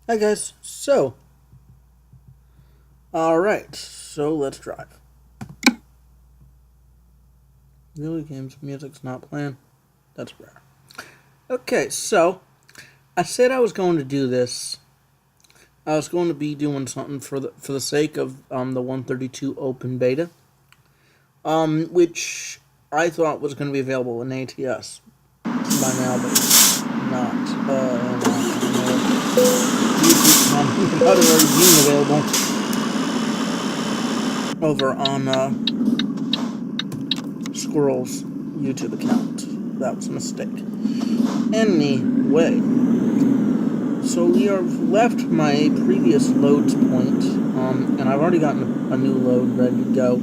Hi guys. Alright, so let's drive. Really, games music's not playing? That's rare. Okay, so I said I was going to do this. I was going to be doing something for the sake of the 132 open beta, which I thought was going to be available in ATS by now, but it's not. YouTube commented about it already being available over on Squirrel's YouTube account. That was a mistake. Anyway, so we have left my previous loads point, and I've already gotten a new load ready to go,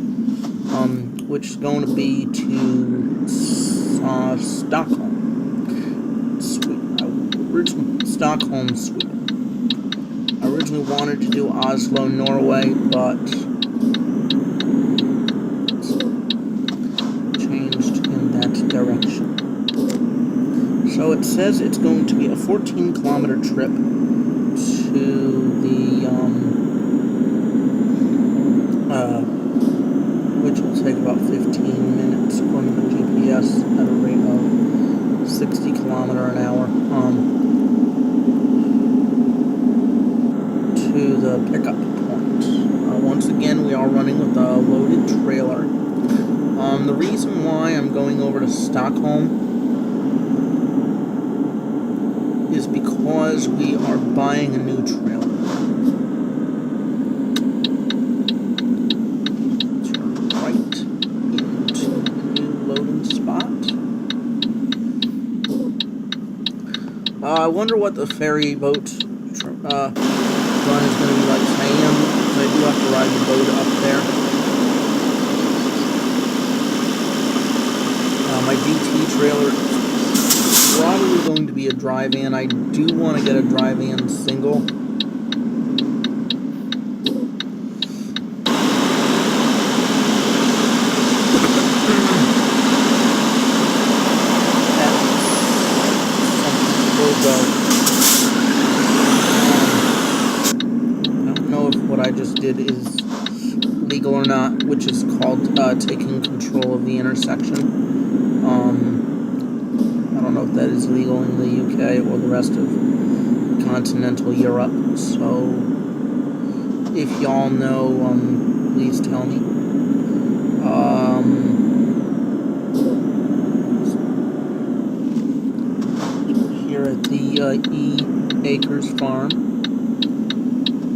which is going to be to Stockholm, Sweden. Stockholm, Sweden. I originally wanted to do Oslo, Norway, but changed in that direction. So it says it's going to be a 14-kilometer trip to the, which will take about 15 minutes according to the GPS at a rate of 60 kilometer an hour, to the pickup point. Once again, we are running with a loaded trailer. The reason why I'm going over to Stockholm is because we are buying a new trailer. Turn right into the new loading spot. I wonder what the ferry boat run is going to be like. I do have to ride the boat up there. My DT trailer is probably going to be a drive-in. I do want to get a drive-in single. I don't know if what I just did is legal or not, which is called taking control of the intersection. I don't know if that is legal in the UK or the rest of continental Europe, so if y'all know, please tell me. Here at the E. Acres Farm,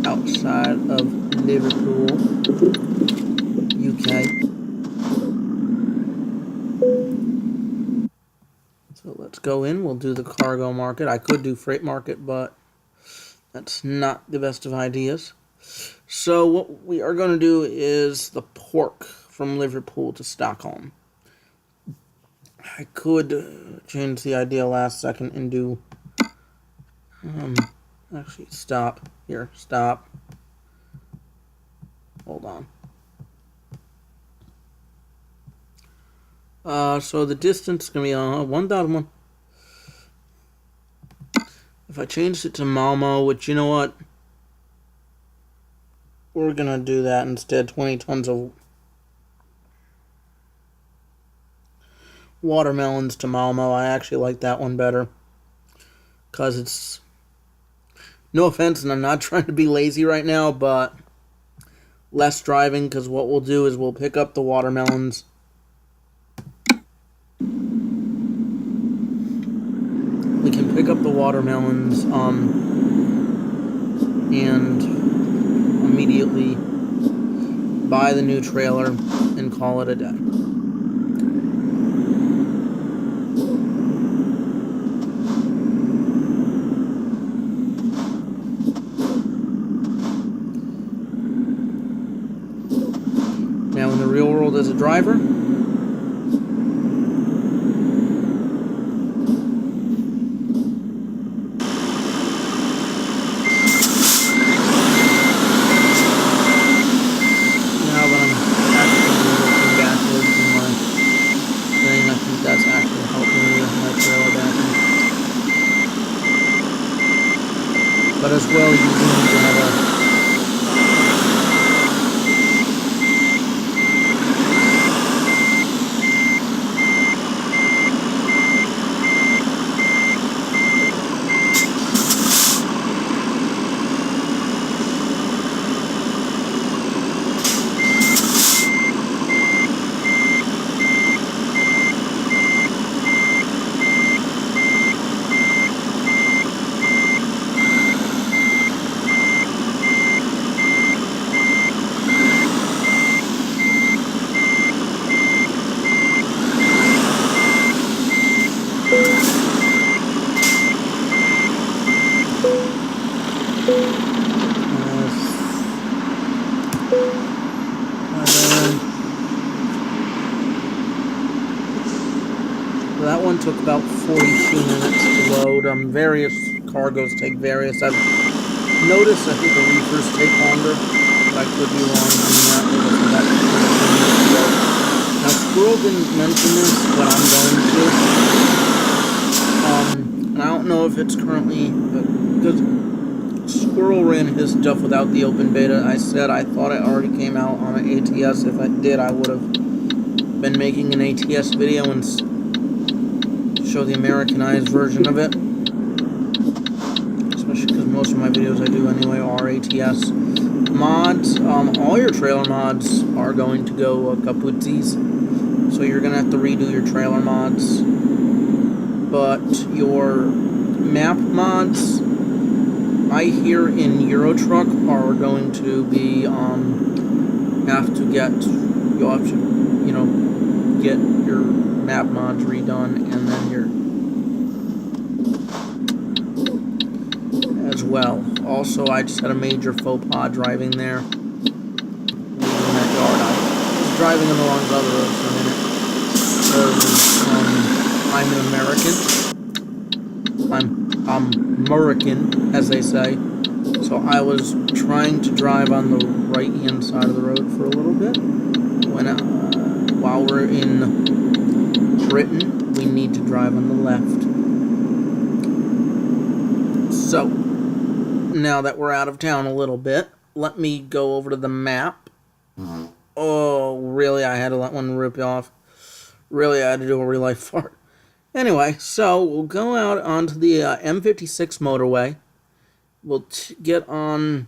outside of Liverpool, UK. So let's go in. We'll do the cargo market. I could do freight market, but that's not the best of ideas. So what we are going to do is the pork from Liverpool to Stockholm. I could change the idea last second and do... actually, stop. Here, stop. Hold on. So the distance is going to be 1,001. If I changed it to Malmo, which, you know what? We're going to do that instead. 20 tons of watermelons to Malmo. I actually like that one better. Because it's... No offense, and I'm not trying to be lazy right now, but... less driving, because what we'll do is we'll pick up the watermelons. We can pick up the watermelons, and immediately buy the new trailer and call it a day. Now, in the real world as a driver, that's actually helping me with my trailer backing. But as well, you do need to have a that one took about 42 minutes to load. Various cargoes take various. I've noticed, I think the reefers take longer, but I could be wrong. I mean, that now, Squirrel didn't mention this, but I'm going to. And I don't know if it's currently, because Squirrel ran his stuff without the open beta. I said I thought it already came out on an ATS. If I did, I would have been making an ATS video and show the Americanized version of it. Especially because most of my videos I do anyway are ATS. Mods, all your trailer mods are going to go kaputsis. So you're going to have to redo your trailer mods. But your map mods, I hear in Eurotruck, are going to be, you'll have to, get your map mods redone, and then as well. Also, I just had a major faux pas driving there. Leaving that yard. I was driving on the wrong side of the road for a minute. I'm an American. I'm American, as they say. So I was trying to drive on the right-hand side of the road for a little bit. While we're in Britain, we need to drive on the left. So, now that we're out of town a little bit, let me go over to the map. Oh, really? I had to let one rip off. Really, I had to do a real life fart. Anyway, so we'll go out onto the M56 motorway. We'll get on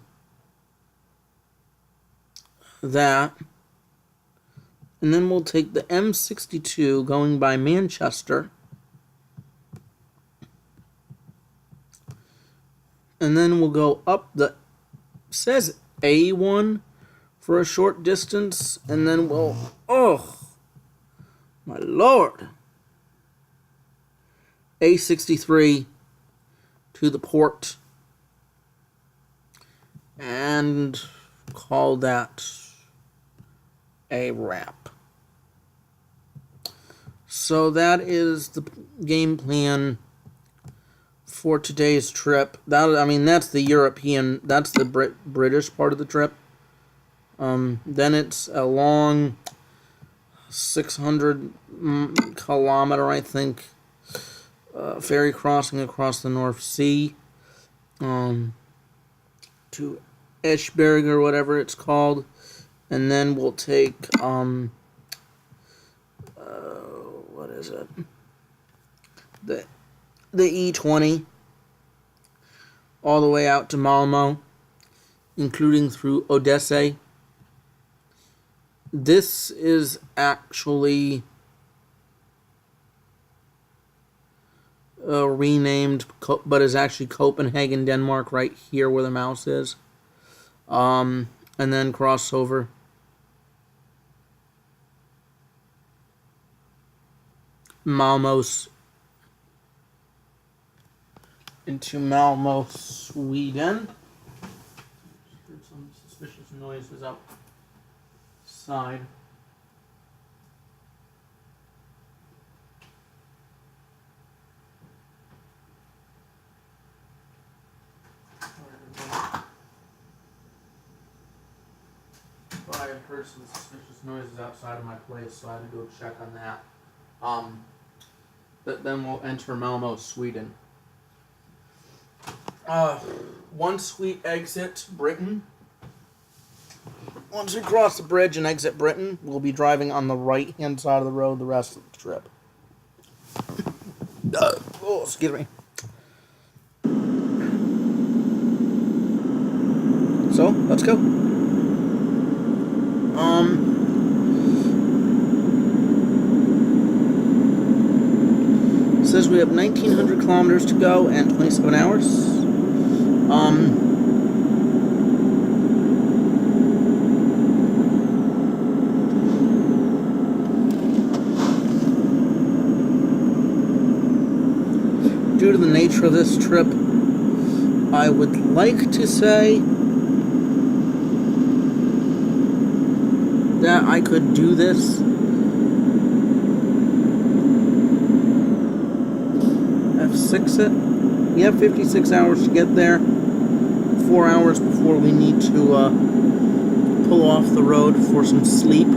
that. And then we'll take the M62 going by Manchester. And then we'll go up says A1 for a short distance. And then we'll, oh, my Lord. A63 to the port. And call that a wrap. So that is the game plan for today's trip. That's the European, that's the British part of the trip. Then it's a long 600 kilometer, I think, ferry crossing across the North Sea to Eschberg or whatever it's called. And then we'll take, what is it? The E20 all the way out to Malmo, including through Odessa. This is actually renamed, but is actually Copenhagen, Denmark, right here where the mouse is. And then cross over Malmo into Malmo, Sweden. Heard some suspicious noises outside. But I had heard some suspicious noises outside of my place, so I had to go check on that. But then we'll enter Malmo, Sweden. once we exit Britain, once we cross the bridge and exit Britain, we'll be driving on the right-hand side of the road the rest of the trip. Oh, excuse me. So, let's go. It says we have 1,900 kilometers to go and 27 hours. Due to the nature of this trip, I would like to say that I could do this F6 it. We have 56 hours to get there. 4 hours before we need to pull off the road for some sleep.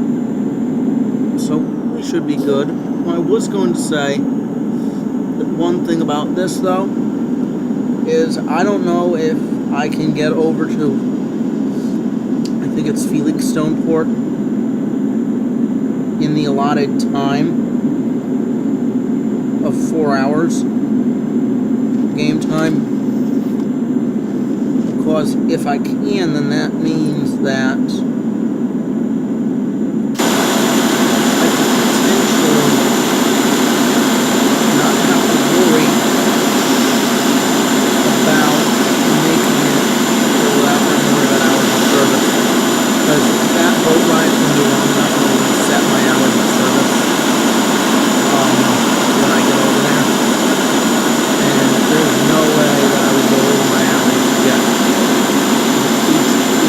So we should be good. I was going to say that one thing about this though is I don't know if I can get over to, I think it's Felixstowe in the allotted time of 4 hours game time, because if I can, then that means that I could potentially not have to worry about making it without having to worry about hours of service, because that boat ride is going to be long enough to reset my hours of service when I get over there. There's no way that I would go over my hours yet.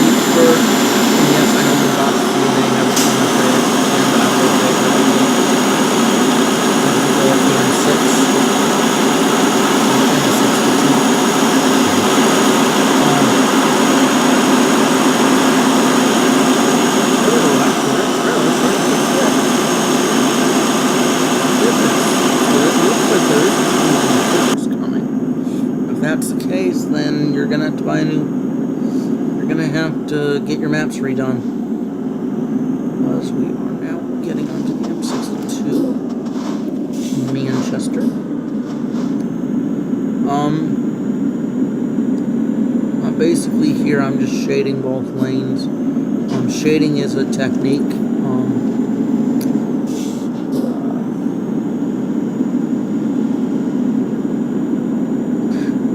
Each bird, and yes, I know the box name every time I say it, but I will say it. I can go up to N6. N62. That's the case, then you're gonna have to buy a new. You're gonna have to get your maps redone, because we are now getting onto the M62, Manchester. Basically here I'm just shading both lanes. Shading is a technique.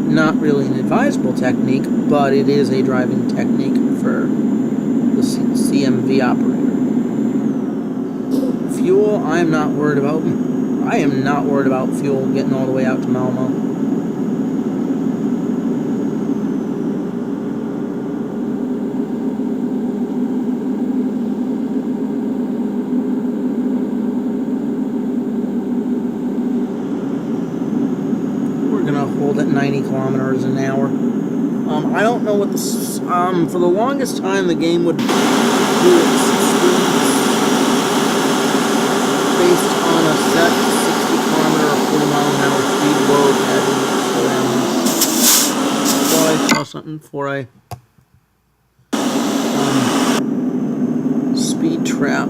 Not really an advisable technique, but it is a driving technique for the CMV operator. Fuel, I am not worried about. I am not worried about fuel getting all the way out to Malmo. Hold at 90 kilometers an hour. I don't know what the for the longest time the game would do its speeds based on a set 60 kilometer or 40 mile an hour speed road heading slow down. Thought I saw something for a speed trap.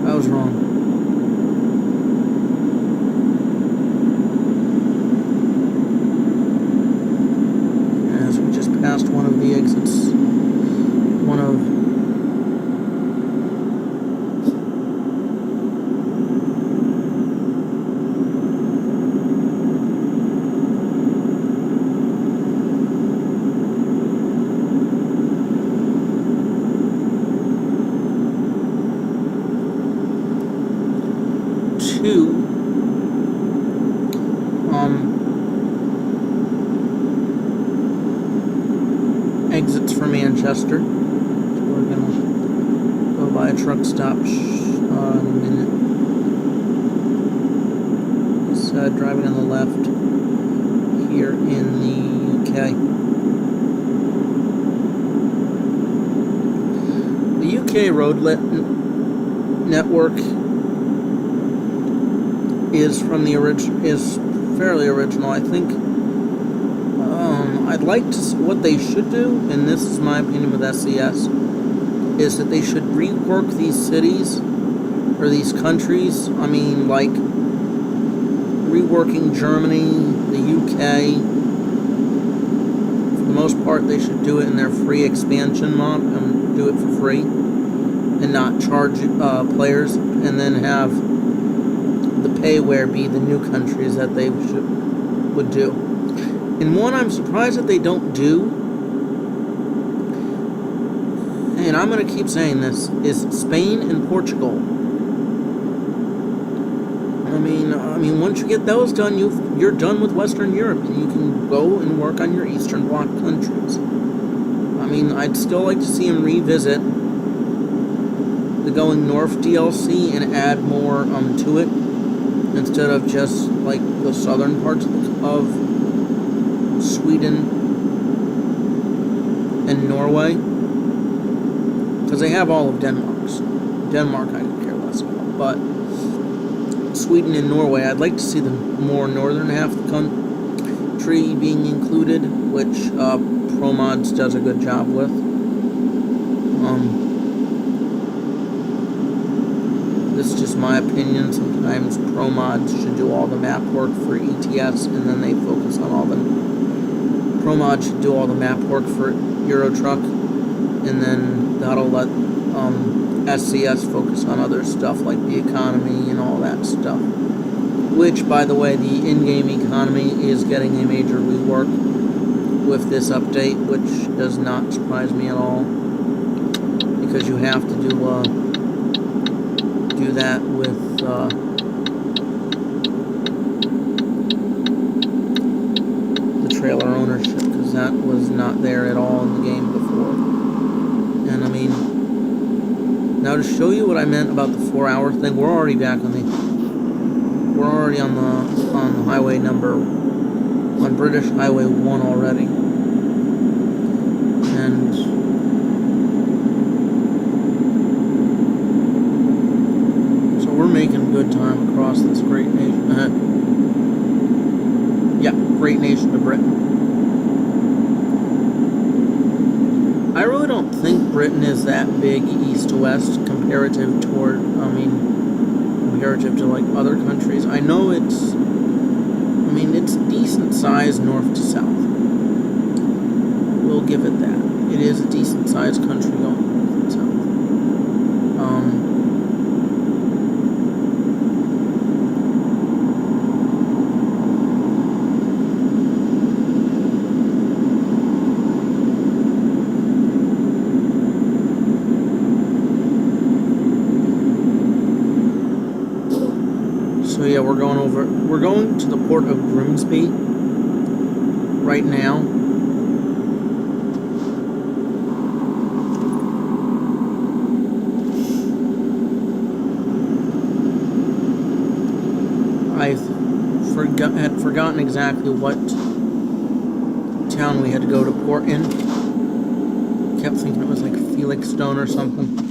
I was wrong. As we just passed one of the exits, one of two exits for Manchester. So we're gonna go by a truck stop in a minute. It's driving on the left here in the UK. The UK road network is from the is fairly original. I think I'd like to see what they should do, and this is my opinion with SCS, is that they should rework these cities or these countries. I mean, like reworking Germany, the UK. For the most part, they should do it in their free expansion mod and do it for free, and not charge players, and then have the payware be the new countries that they would do. And one I'm surprised that they don't do, and I'm going to keep saying this, is Spain and Portugal. I mean, once you get those done, you're done with Western Europe, and you can go and work on your Eastern Bloc countries. I mean, I'd still like to see them revisit the Going North DLC and add more to it, instead of just like the southern parts of Sweden and Norway, because they have all of Denmark's. Denmark I could care less about, but Sweden and Norway, I'd like to see the more northern half of the country being included, which ProMods does a good job with. This is just my opinion. Sometimes ProMods should do all the map work for ETS, and then they focus on all the... ProMods should do all the map work for Euro Truck, and then that'll let SCS focus on other stuff like the economy and all that stuff. Which, by the way, the in-game economy is getting a major rework with this update, which does not surprise me at all, because you have to do that with the trailer ownership, because that was not there at all in the game before. And I mean, now to show you what I meant about the 4-hour thing, we're already on the highway on British Highway 1 already. And so we're making good time across this great nation. Great nation of Britain. I really don't think Britain is that big east to west comparative to like other countries. I know it's decent size north to south. We'll give it that. It is a decent sized country going north and south. So yeah, we're going to the port of Grimsby right now. I had forgotten exactly what town we had to go to port in. Kept thinking it was like Felixstone or something.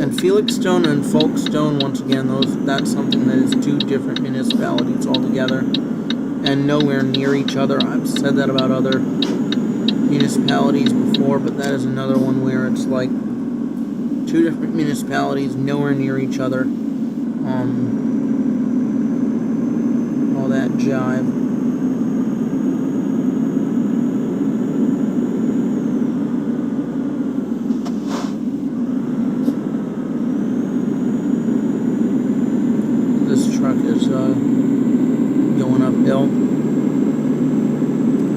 And Felixstone and Folkestone, once again, that's something that is two different municipalities altogether, and nowhere near each other. I've said that about other municipalities before, but that is another one where it's like two different municipalities, nowhere near each other. All that jive. Going uphill,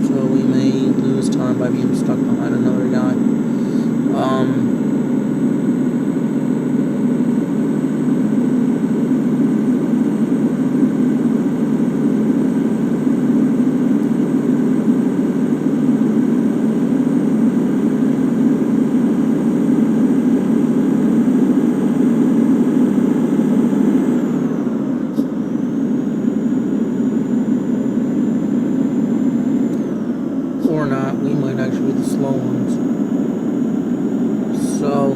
so we may lose time by being stuck behind another guy. Or not, we might actually be the slow ones. So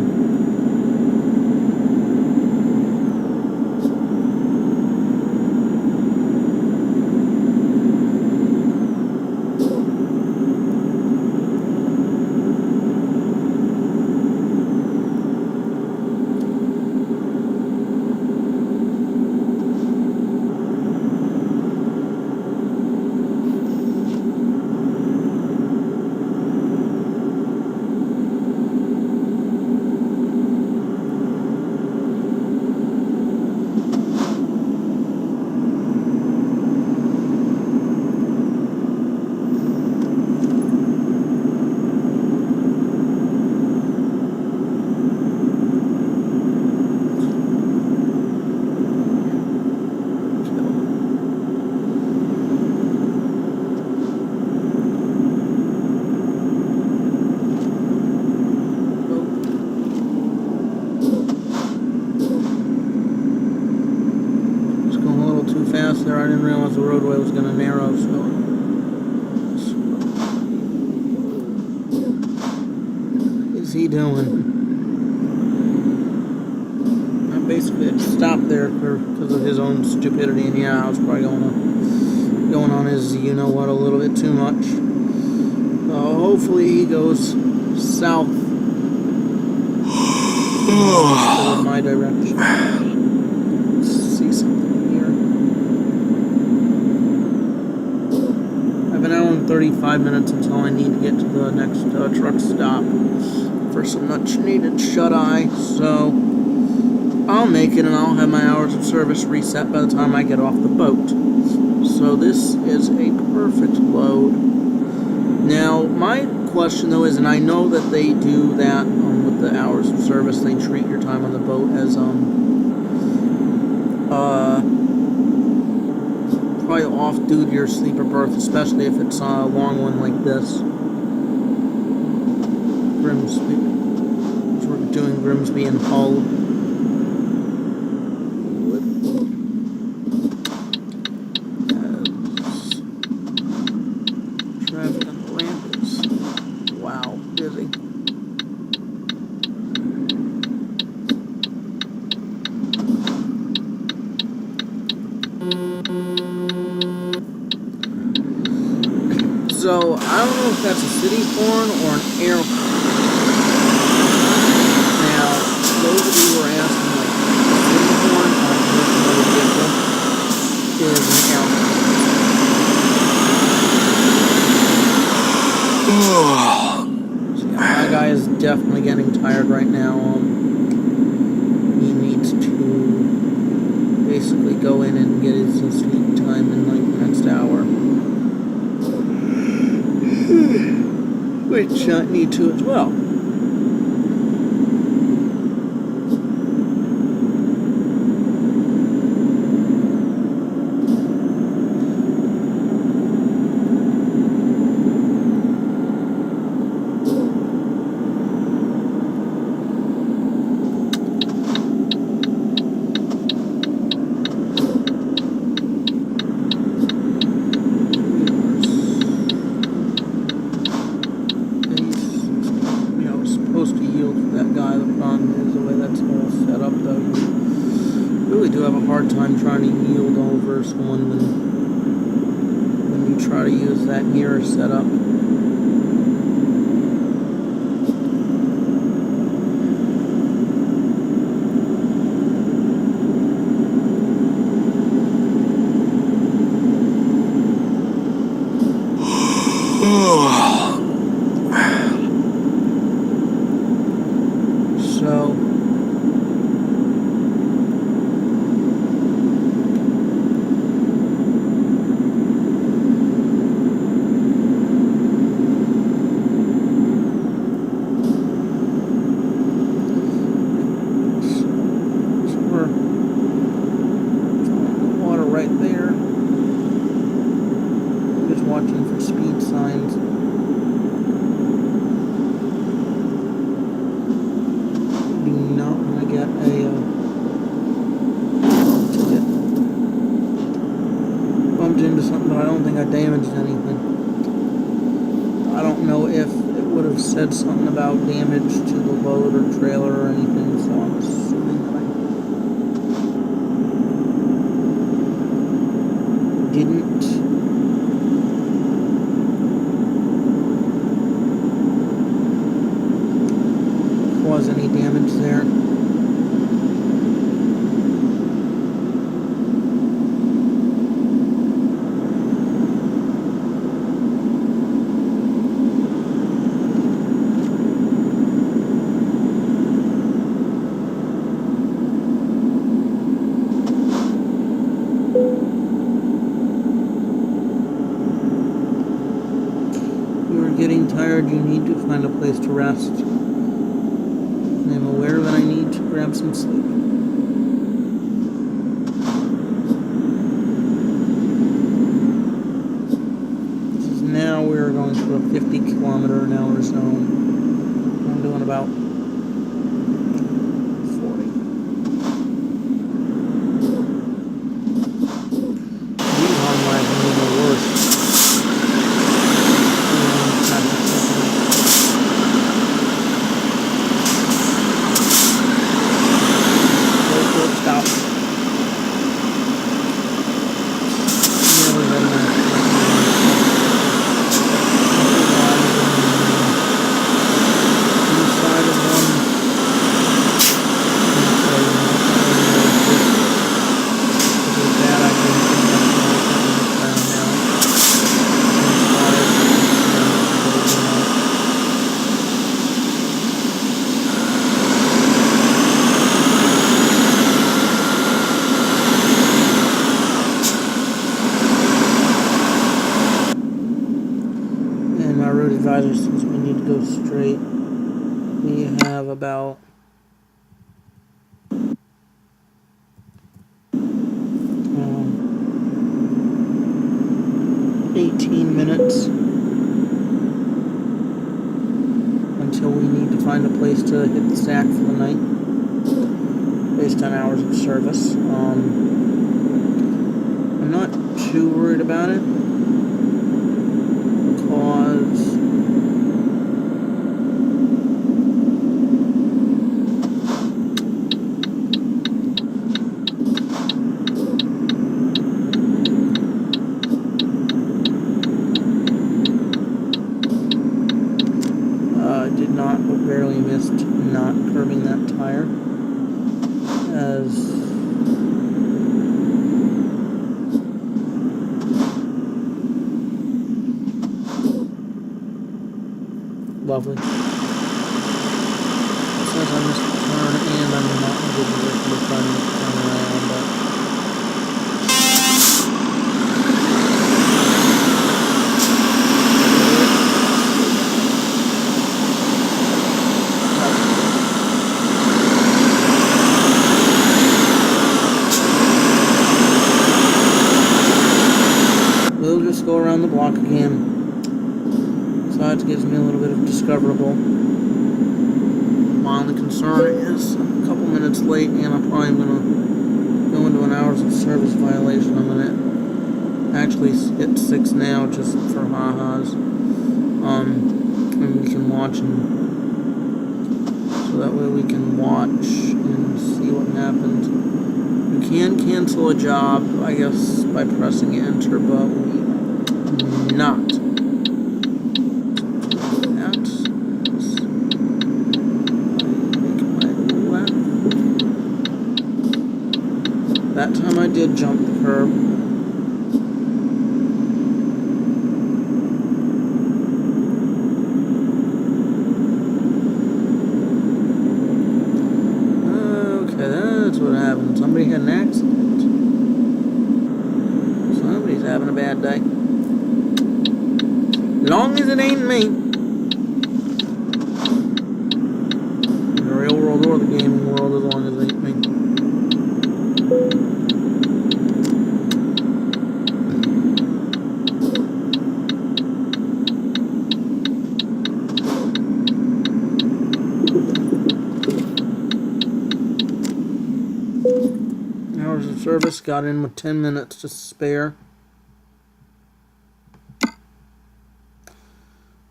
there. I didn't realize the roadway was going to narrow, so... What is he doing? I basically had to stop there because of his own stupidity, and yeah, I was probably going on his you-know-what a little bit too much. Hopefully he goes south in my direction. Let's see something here. I have an hour and 35 minutes until I need to get to the next truck stop for some much-needed shut-eye, so I'll make it and I'll have my hours of service reset by the time I get off the boat. So this is a perfect load. Now, my question though is, and I know that they do that with the hours of service, they treat your time on the boat as probably off due to your sleeper berth, especially if it's a long one like this. Grimsby. We're doing Grimsby and Hull. Traffic on the ramp is, wow, busy. So, I don't know if that's a city horn or an air horn. Now, those of you who are asking, like, a city horn on a motor vehicle is an air horn. So, yeah, my guy is definitely getting tired right now. He needs to basically go in and get his sleep time in, like, the next hour. Which I need to as well. To yield for that guy. The problem is the way that's all set up, though. You really do have a hard time trying to yield over someone when you try to use that mirror setup. So, we're the water right there. Just watching for speed signs. Get a ticket. Bumped into something, but I don't think I damaged anything. I don't know if it would have said something about damage to the load or trailer or anything, so I'm assuming that I didn't. Cause any damage there. Getting tired, you need to find a place to rest. I'm aware that I need to grab some sleep. Now we're going through a 50-kilometer-an-hour zone. I'm doing about 40. straight. We have about 18 minutes until we need to find a place to hit the sack for the night based on hours of service. I'm not too worried about it because did not, but barely missed not curbing that tire. As lovely. It says I missed the turn and I'm not in a good position to turn around, but we'll just go around the block again. Besides, gives me a little bit of discoverable. My only concern is I'm a couple minutes late, and I'm probably going to go into an hours of service violation. I'm going to actually hit 6 now just for ha-has. And we can watch, and so that way we can watch and see what happens. You can cancel a job, I guess, by pressing enter, but we are not. That time I did jump the curb. Okay, that's what happened. Somebody had an accident. Somebody's having a bad day. Long as it ain't me. In the real world or the gaming world, as long as it ain't me. Hours of service, got in with 10 minutes to spare.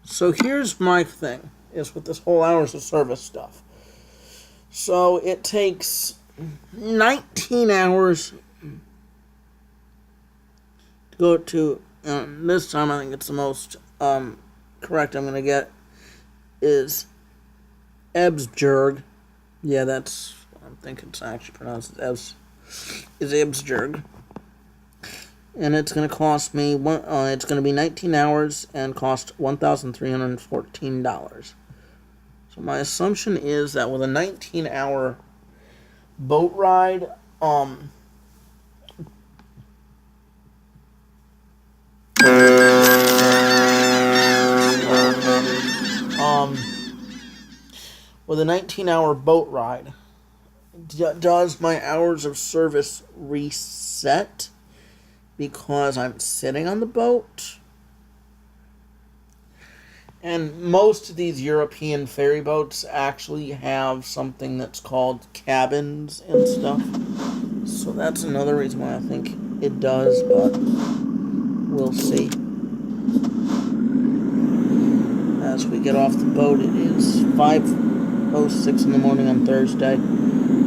So here's my thing, is with this whole hours of service stuff. So it takes 19 hours to go to, this time I think it's the most correct I'm going to get, is Ebsjurg. Yeah, that's what I'm thinking it's actually pronounced as Ebsjurg. And it's going to cost me, it's going to be 19 hours and cost $1,314. So my assumption is that with a 19-hour boat ride, with a 19-hour boat ride, does my hours of service reset because I'm sitting on the boat? And most of these European ferry boats actually have something that's called cabins and stuff. So that's another reason why I think it does, but we'll see. As we get off the boat, it is 5:06 in the morning on Thursday.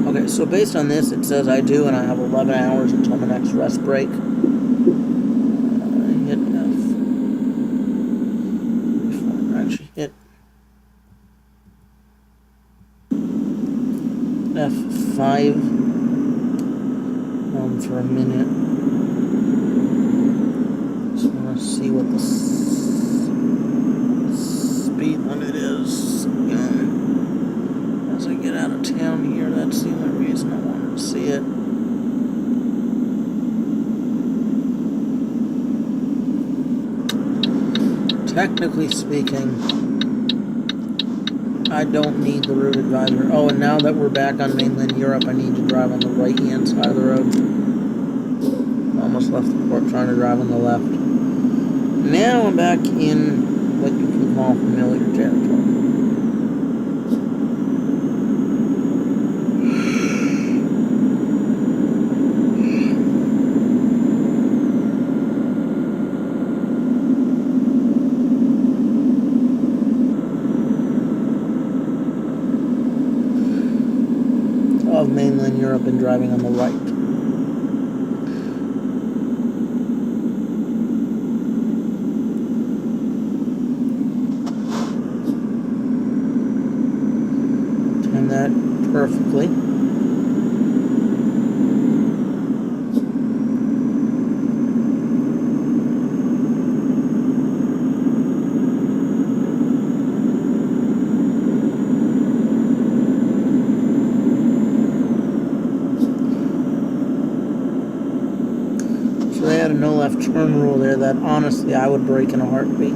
Okay, so based on this, it says I do, and I have 11 hours until my next rest break. Hit F. Actually hit F5 for a minute. Just want to see what the speed limit is. As I get out of town here, that's the only reason I wanted to see it. Technically speaking, I don't need the route advisor. Oh, and now that we're back on mainland Europe, I need to drive on the right-hand side of the road. Almost left the port trying to drive on the left. Now I'm back in what you can call familiar territory. Of mainland Europe and driving on the right. Time that perfectly. So they had a no left turn rule there that honestly I would break in a heartbeat.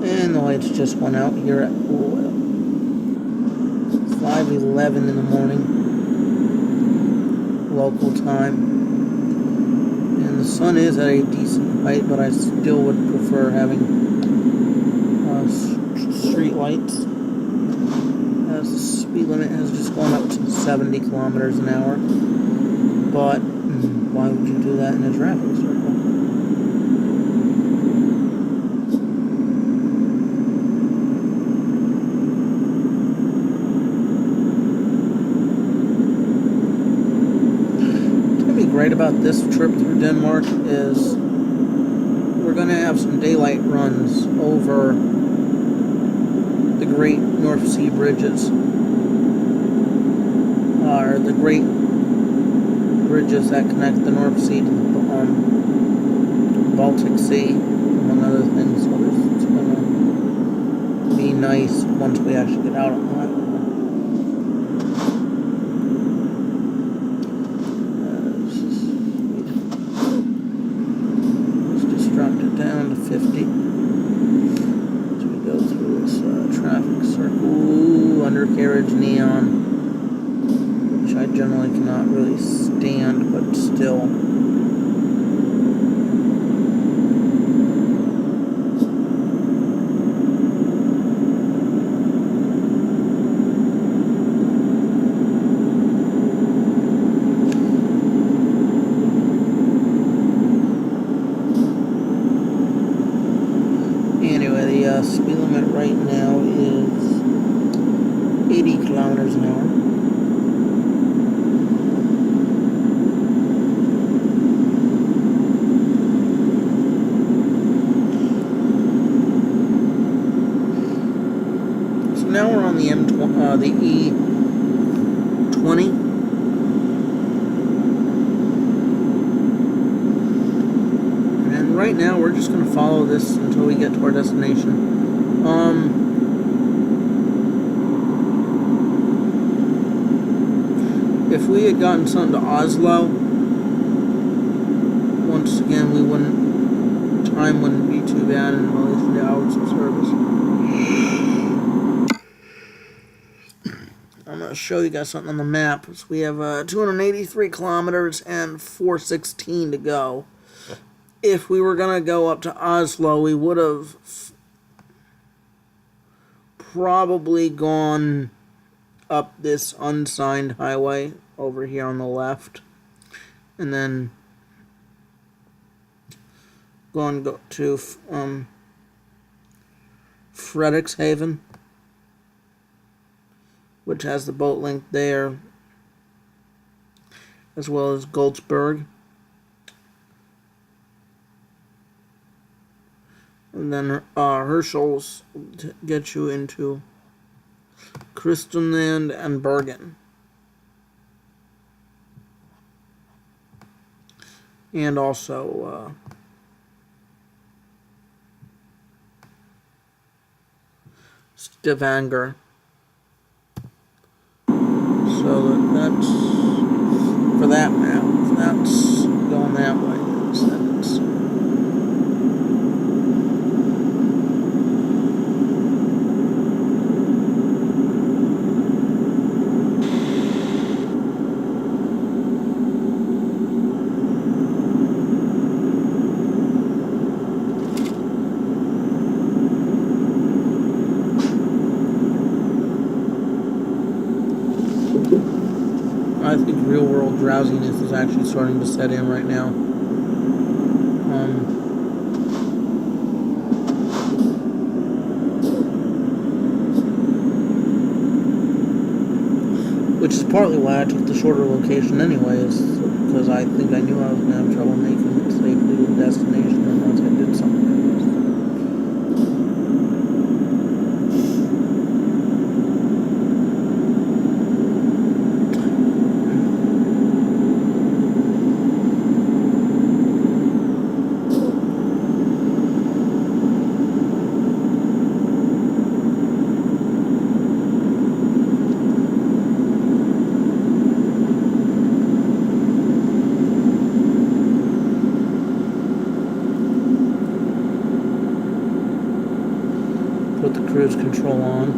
And the lights just went out here at 5:11 in the morning, local time. And the sun is at a decent height, but I still would prefer having street lights, as the speed limit has just gone up to 70 kilometers an hour. But why would you do that in a traffic circle? Great about this trip through Denmark is we're going to have some daylight runs over the Great North Sea bridges, or the great bridges that connect the North Sea to the Baltic Sea, among other things. So it's going to be nice once we actually get out on the highway. Down to 50 as we go through this traffic circle. Ooh, undercarriage neon, which I generally cannot really stand, but still. Speed limit right now is 80 kilometers an hour. So now we're on the the E20. And right now we're just going to follow this until we get to our destination. If we had gotten something to Oslo, once again, time wouldn't be too bad in at least the hours of service. I'm going to show you guys something on the map. So we have 283 kilometers and 416 to go. If we were going to go up to Oslo, we would have probably gone up this unsigned highway over here on the left, and then go to Frederikshavn, which has the boat link there, as well as Goldsberg. And then Herschel's to get you into Kristiansand and Bergen. And also Stavanger. So that's that's going that way. It's I think real world drowsiness is actually starting to set in right now. Which is partly why I took the shorter location anyways, because I think I knew I was going to have trouble making it safely to the destination unless I did something. Put the cruise control on.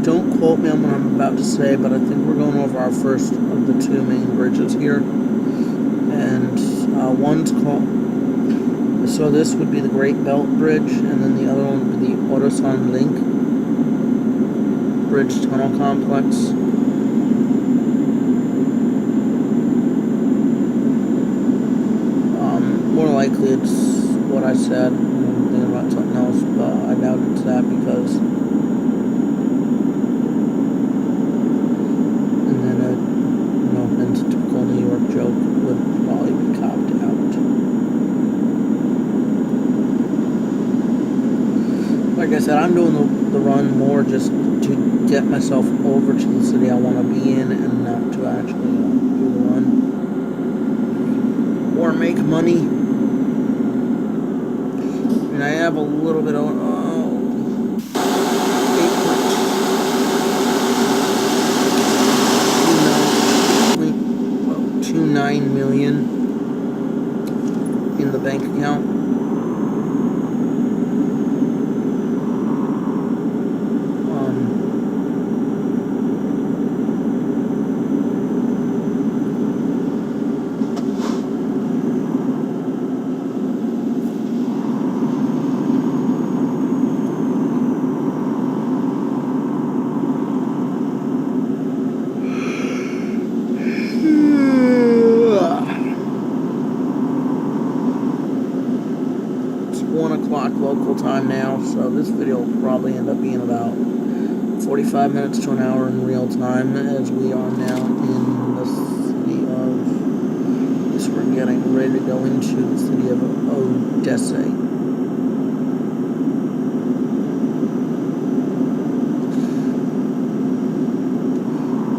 Don't quote me on what I'm about to say, but I think we're going over our first of the two main bridges here. And one's called... So this would be the Great Belt Bridge, and then the other one would be the Oresan Link Bridge Tunnel Complex. More likely it's what I said. I'm thinking about something else, but I doubt it's that because... And then a, no offense, typical New York joke would probably be copped out. Like I said, I'm doing the run more just to get myself over to the city I want to be in and not to actually do the run or make money. I mean, I have a little bit of 8.29 million in the bank account. It's 1 o'clock local time now, so this video will probably end up being about 45 minutes to an hour in real time, as we are now in the city of... So we're getting ready to go into the city of Odessa.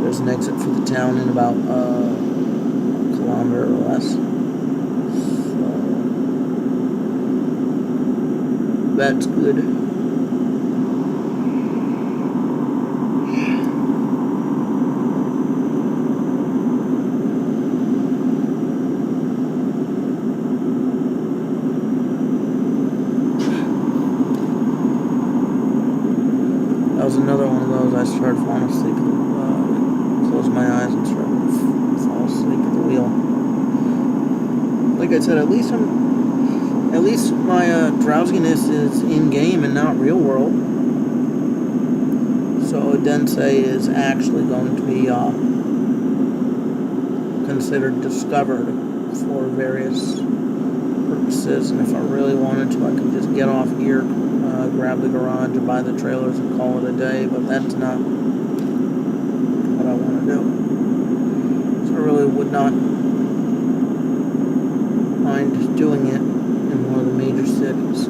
There's an exit for the town in about a kilometer or less. So that's good. That was another one of those. I started falling asleep. Close my eyes and start to fall asleep at the wheel. Like I said, at least my drowsiness is in game and not real world. So Odense is actually going to be considered discovered for various purposes. And if I really wanted to, I could just get off here, grab the garage, and buy the trailers and call it a day. But that's not what I want to do. So I really would not mind doing it in one of the major cities.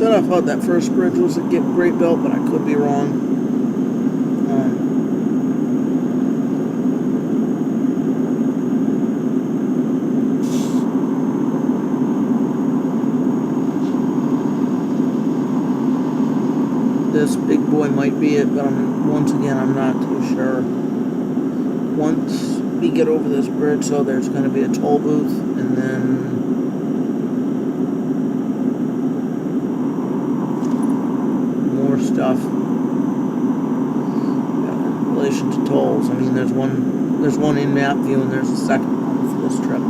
said I thought that first bridge was a great built, but I could be wrong. This big boy might be it, but once again, I'm not too sure. Once we get over this bridge, so there's going to be a toll booth, and then more stuff in relation to tolls. I mean, there's one in map view, and there's a second one for this trip.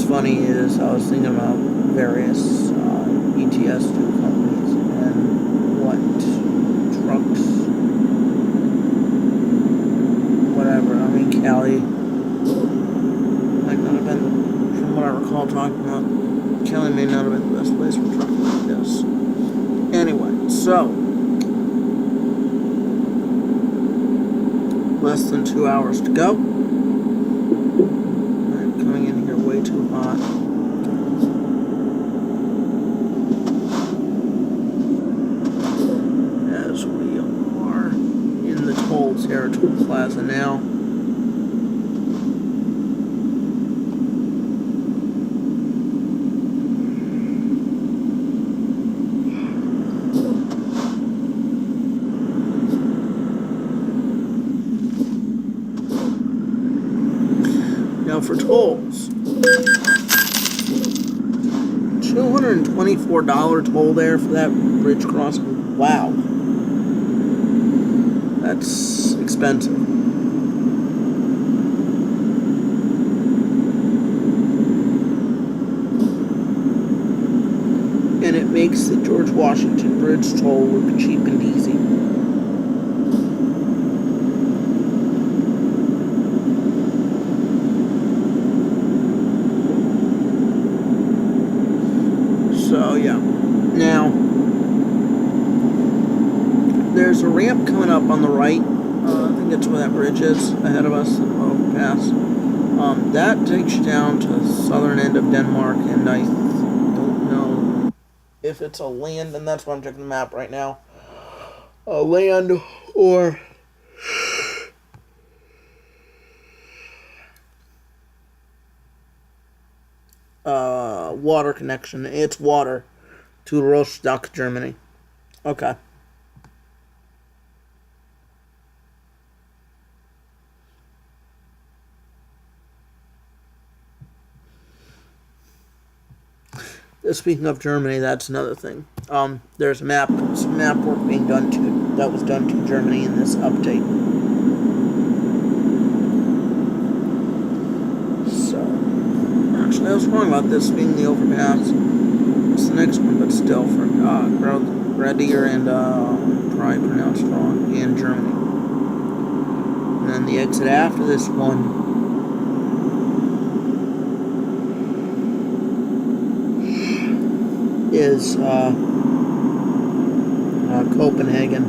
Funny is I was thinking about various ETS2 companies and what trucks, whatever. I mean, Cali might not have been, from what I recall talking about, Cali may not have been the best place for trucking like this. Anyway, so less than 2 hours to go. Coming in here way too hot. As we are in the toll territory plaza now. Now for tolls, $224 toll there for that bridge crossing. Wow, that's expensive. And it makes the George Washington Bridge toll look cheap and easy. So yeah, now there's a ramp coming up on the right. I think that's where that bridge is ahead of us, the overpass. That takes you down to the southern end of Denmark, and I don't know if it's a land, and that's why I'm checking the map right now. A land or water connection. It's water to Rostock, Germany. Okay. Speaking of Germany, that's another thing. There's some map work being done that was done to Germany in this update. Actually, I was wrong about this being the overpass. It's the next one, but still, for Gradier and probably pronounced wrong, in Germany. And then the exit after this one is Copenhagen,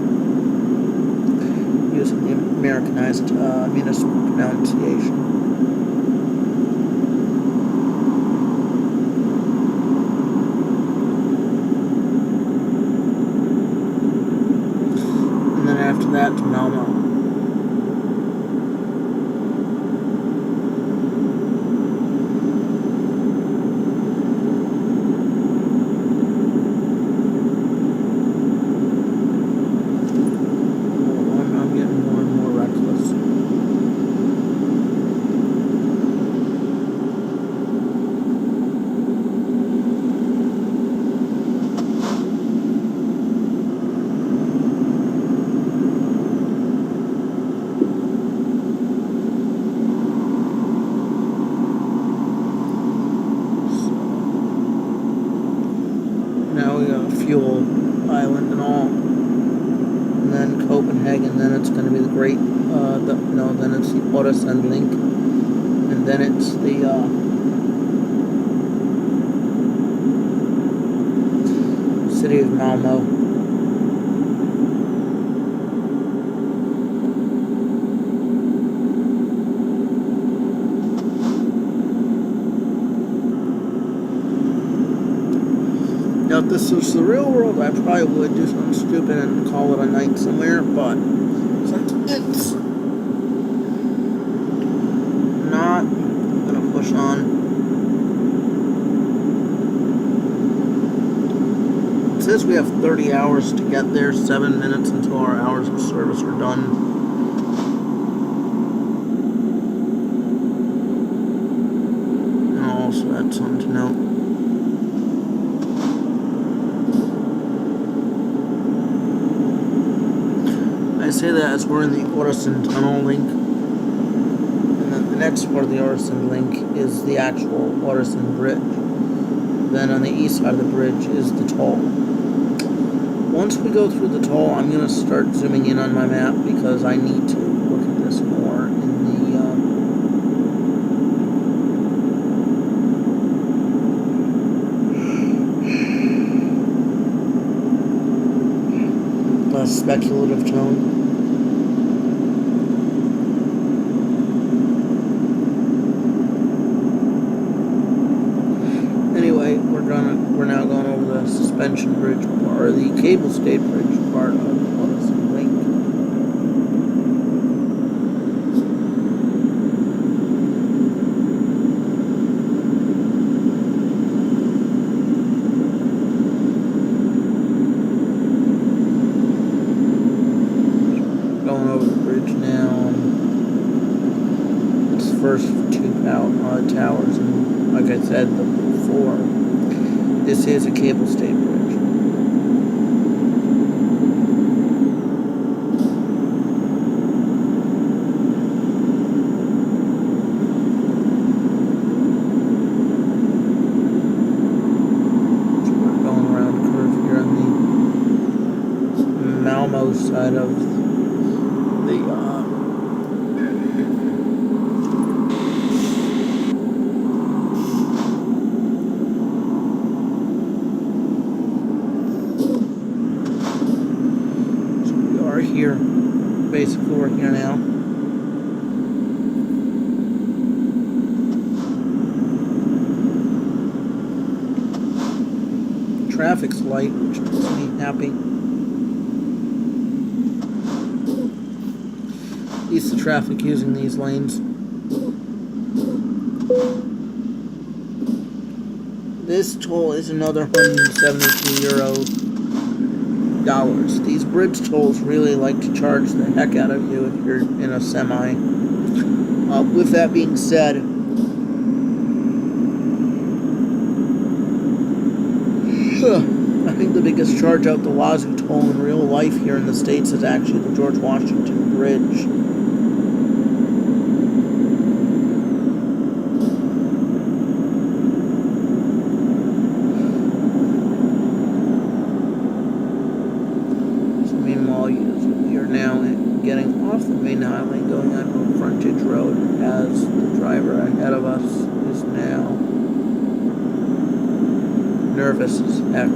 using the Americanized municipal pronunciation. After that to Malmo. Great, then it's the Autosend link, and then it's the city of Malmo. Now, if this was the real world, I probably would do something stupid and call it a night somewhere, but since it's not, I'm gonna push on. It says we have 30 hours to get there, 7 minutes until our hours of service are done. And I'll also add something to note. I say that as we're in the Autosend tunnel link, and then the next part of the Autosend link is the actual Autosend bridge. Then on the east side of the bridge is the toll. Once we go through the toll, I'm going to start zooming in on my map because I need to look at this more in the less speculative tone. Anyway, we're now going over the suspension bridge, or the cable stayed bridge part of Autosend link. Going over the bridge now. It's the first of two towers, and like I said before, this is a cable stayed bridge. Malmo side of the so we are here. Basically, we're here now. Traffic's light, which makes me happy. At least the traffic using these lanes. This toll is another €172. These bridge tolls really like to charge the heck out of you if you're in a semi. With that being said, I think the biggest charge out the wazoo toll in real life here in the States is actually the George Washington Bridge. So meanwhile, we are now getting off the main highway, going on Frontage Road, as the driver ahead of us is now nervous as heck.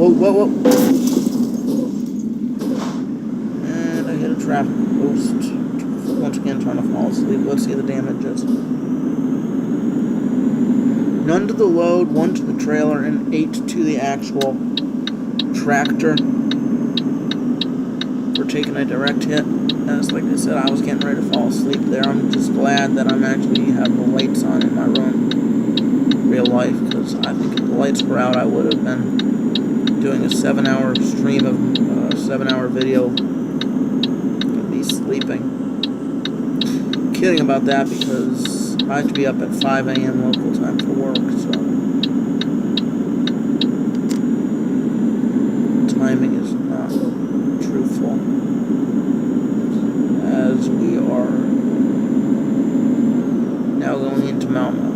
Whoa. And I hit a traffic post. Once again, trying to fall asleep. Let's see the damages. None to the load, 1 to the trailer, and 8 to the actual tractor for taking a direct hit. As like I said, I was getting ready to fall asleep there. I'm just glad that I'm actually having the lights on in my room. Real life, because I think if the lights were out, I would have been doing a 7-hour stream of 7-hour video. I'd be sleeping. Kidding about that, because I have to be up at 5 a.m. local time for work, so timing is not truthful. As we are now going into Malmo.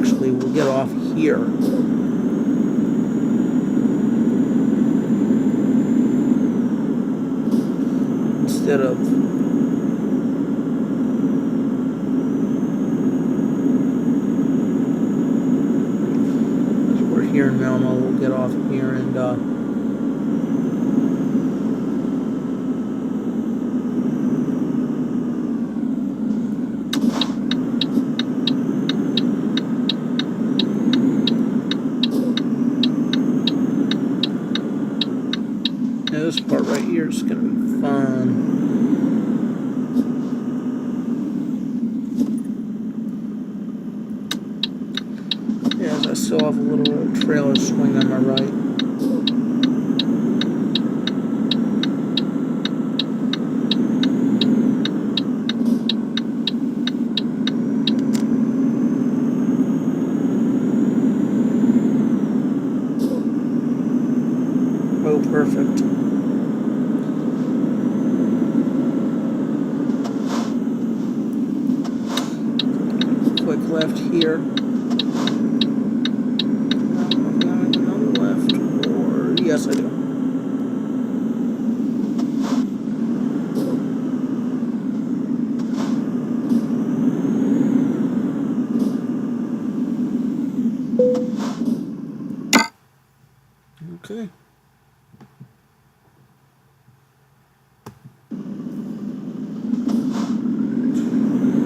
actually, we'll get off here. Instead of here in Malmo, we'll get off here and this part right here is gonna be fun. Yes, I still have a little trailer swing on my right. Oh, perfect. Quick left here. Another left, or yes, I do. Okay.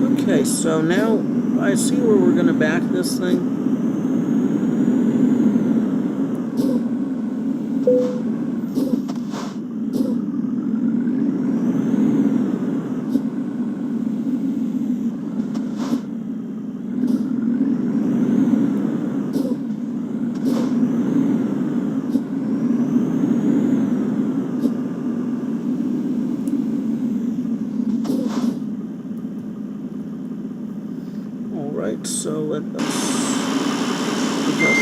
Okay, so now I see where we're going to back this thing. Alright, so let us pick up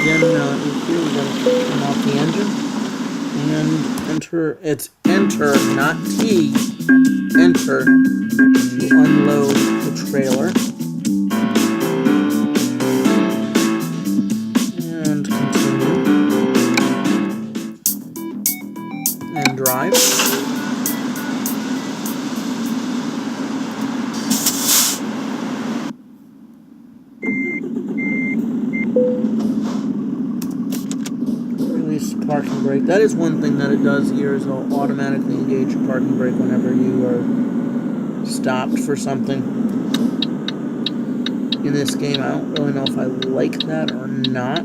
Again, here we're going to turn off the engine and enter. It's enter, not T. Enter to unload the trailer and continue and drive. Parking brake. That is one thing that it does here, is it'll automatically engage your parking brake whenever you are stopped for something. In this game, I don't really know if I like that or not.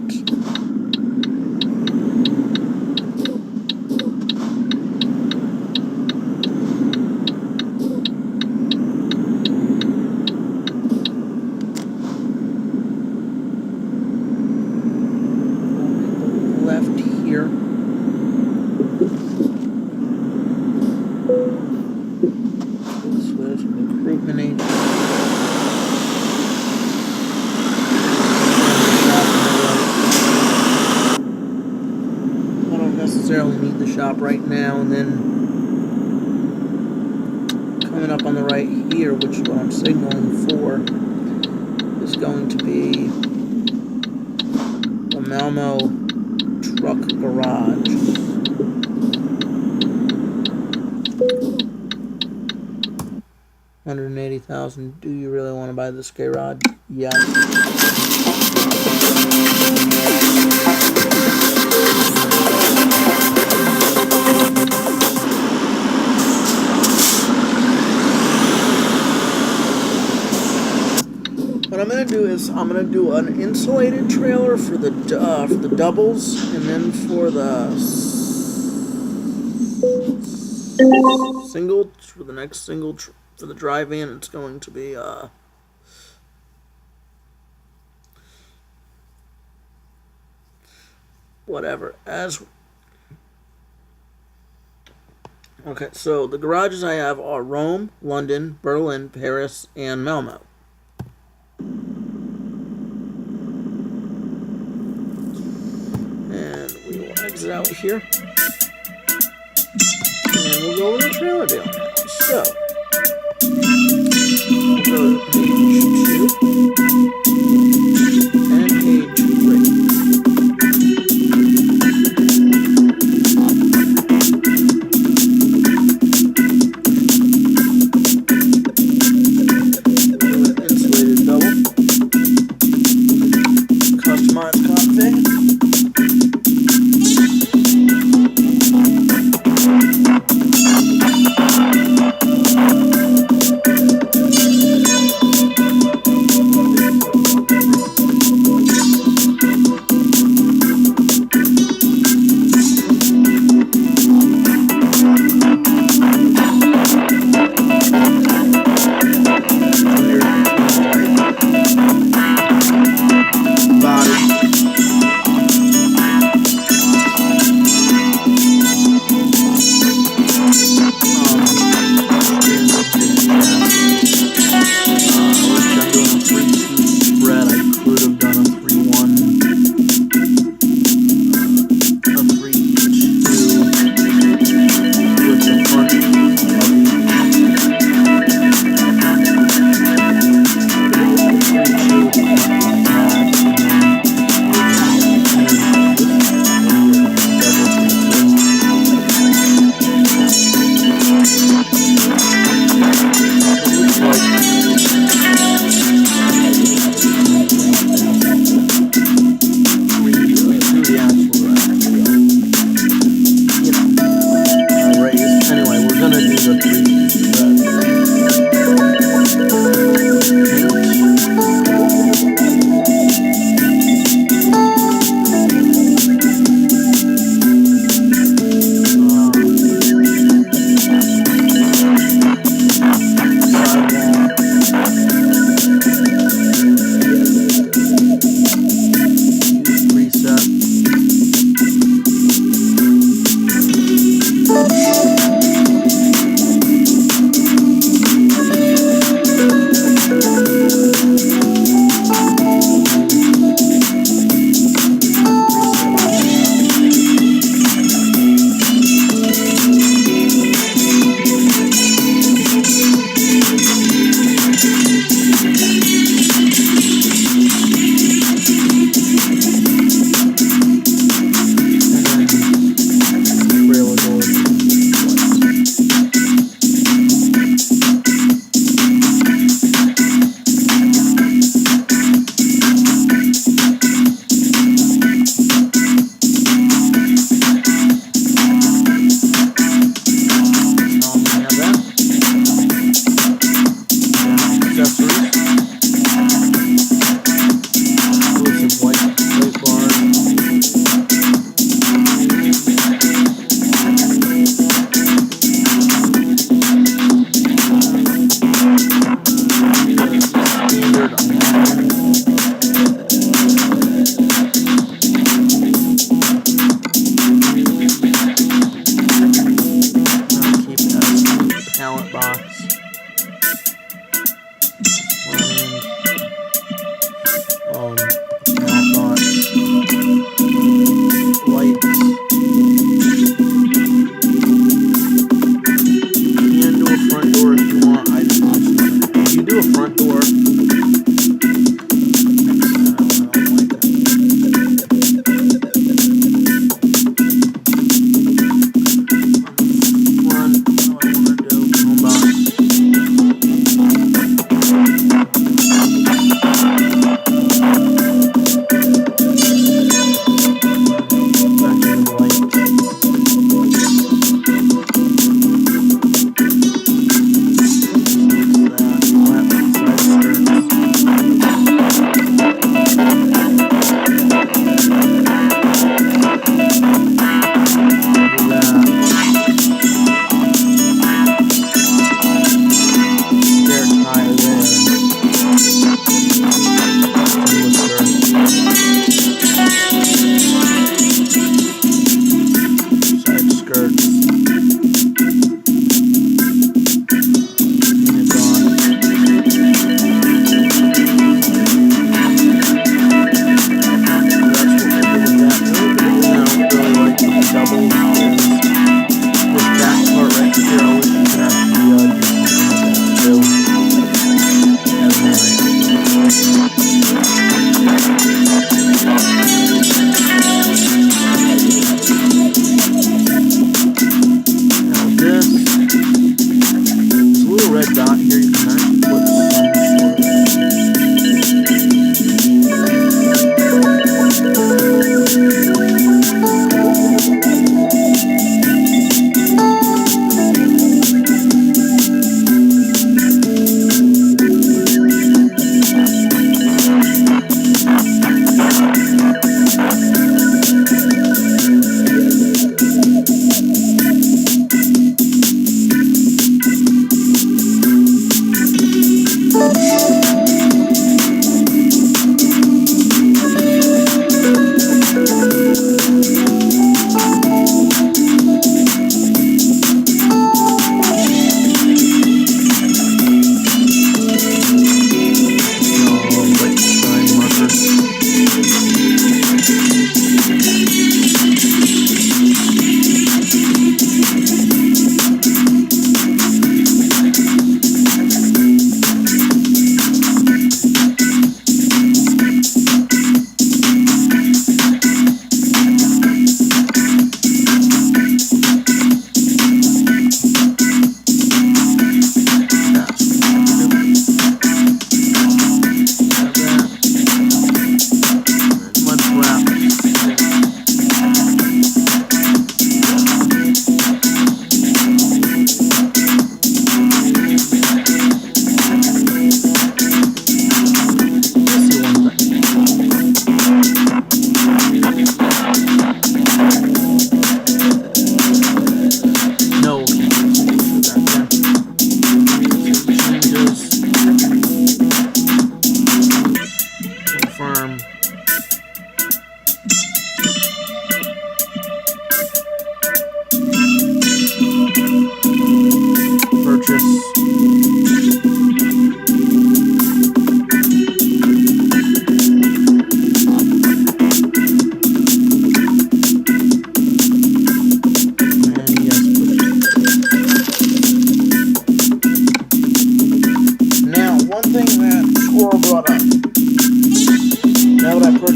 Necessarily need the shop right now, and then coming up on the right here, which is what I'm signaling for, is going to be the Malmo Truck Garage. $180,000. Do you really want to buy this garage? Yes. What I'm going to do is I'm gonna do an insulated trailer for the doubles, and then for the single, for the next single for the drive-in, it's going to be whatever. Okay, so the garages I have are Rome, London, Berlin, Paris, and Malmo. And we will exit out here. And we'll go over to the trailer deal now. So, we'll go to page 2 and page 3. Insulated double. Customized config.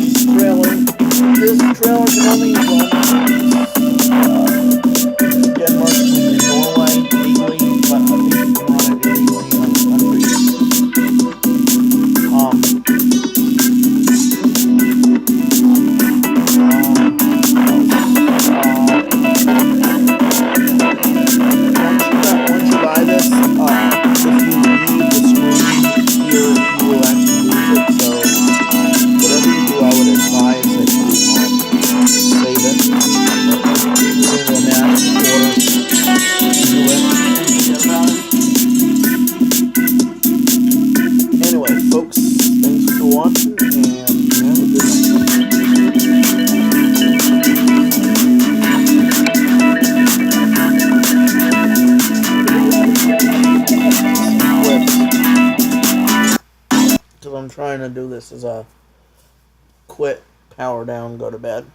this trailer. This trailer can only run Denmark and Norway legally, but I think you can run it illegally in other countries. Once you buy this, if you leave the screen here, you will actually lose it. So whatever you do, I would advise that you save it. Save a match or do it and forget about it. Anyway, folks, thanks for watching, and have a good night. I'm trying to do this as a quit, power down, go to bed.